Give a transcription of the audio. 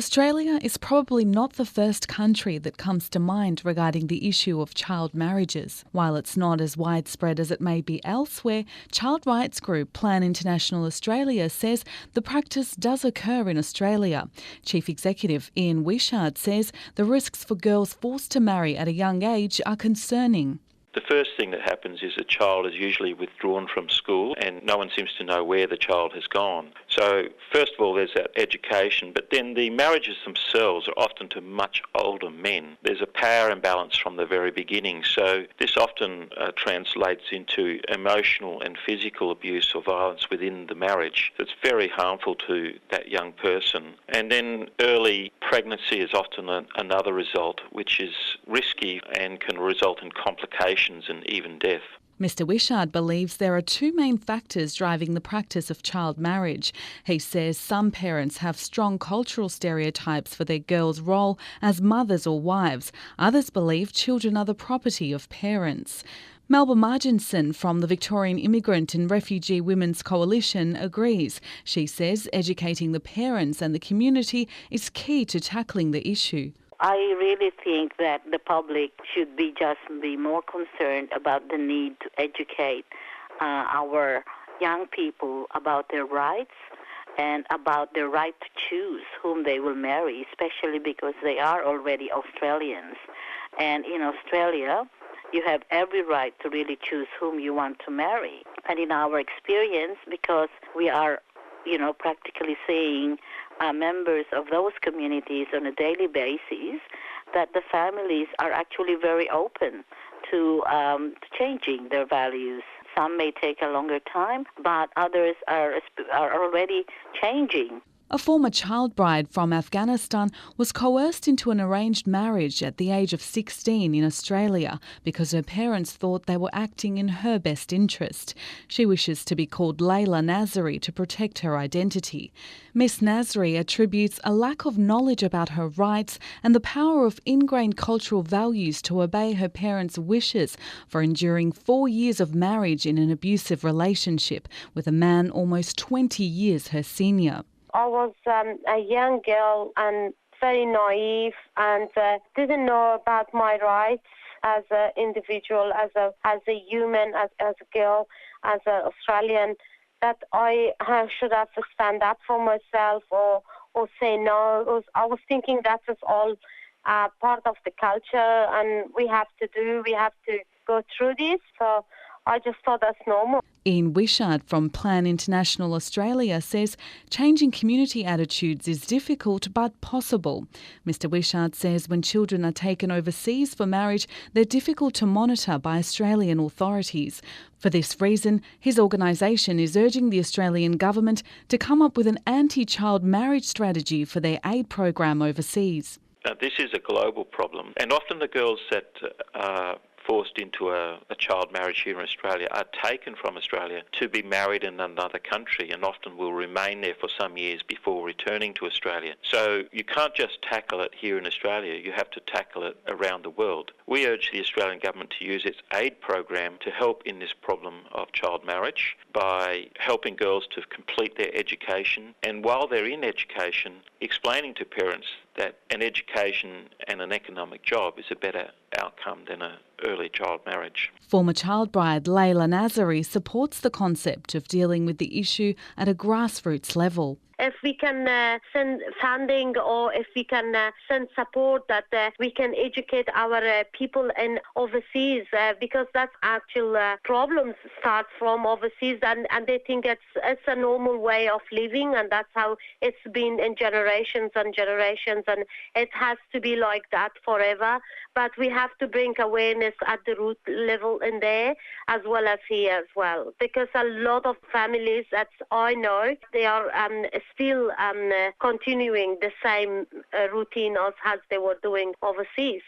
Australia is probably not the first country that comes to mind regarding the issue of child marriages. While it's not as widespread as it may be elsewhere, child rights group Plan International Australia says the practice does occur in Australia. Chief Executive Ian Wishart says the risks for girls forced to marry at a young age are concerning. The first thing that happens is a child is usually withdrawn from school and no one seems to know where the child has gone. So first of all there's that education, but then the marriages themselves are often to much older men. There's a power imbalance from the very beginning, so this often translates into emotional and physical abuse or violence within the marriage. It's very harmful to that young person. And then early pregnancy is often another result, which is risky and can result in complications and even death. Mr Wishart believes there are two main factors driving the practice of child marriage. He says some parents have strong cultural stereotypes for their girls' role as mothers or wives. Others believe children are the property of parents. Melba Marginson from the Victorian Immigrant and Refugee Women's Coalition agrees. She says educating the parents and the community is key to tackling the issue. I really think that the public should be more concerned about the need to educate our young people about their rights and about their right to choose whom they will marry, especially because they are already Australians. And in Australia, you have every right to really choose whom you want to marry. And in our experience, because we are practically seeing members of those communities on a daily basis, that the families are actually very open to changing their values. Some may take a longer time, but others are already changing. A former child bride from Afghanistan was coerced into an arranged marriage at the age of 16 in Australia because her parents thought they were acting in her best interest. She wishes to be called Layla Nazari to protect her identity. Miss Nazari attributes a lack of knowledge about her rights and the power of ingrained cultural values to obey her parents' wishes for enduring 4 years of marriage in an abusive relationship with a man almost 20 years her senior. I was a young girl and very naive and didn't know about my rights as an individual, as a human, as a girl, as an Australian, that I should have to stand up for myself or say no. I was thinking that was all part of the culture and we have to go through this. So I just thought that's normal. Ian Wishart from Plan International Australia says changing community attitudes is difficult but possible. Mr Wishart says when children are taken overseas for marriage, they're difficult to monitor by Australian authorities. For this reason, his organisation is urging the Australian government to come up with an anti-child marriage strategy for their aid program overseas. This is a global problem, and often the girls that are forced into a child marriage here in Australia are taken from Australia to be married in another country and often will remain there for some years before returning to Australia. So you can't just tackle it here in Australia, you have to tackle it around the world. We urge the Australian government to use its aid program to help in this problem of child marriage by helping girls to complete their education, and while they're in education, explaining to parents that an education and an economic job is a better outcome than an early child marriage. Former child bride Layla Nazari supports the concept of dealing with the issue at a grassroots level. If we can send funding or if we can send support that we can educate our people in overseas because that's actual problems start from overseas and they think it's a normal way of living and that's how it's been in generations and generations and it has to be like that forever. But we have to bring awareness at the root level in there as well as here as well because a lot of families that I know, they are still continuing the same routine as they were doing overseas.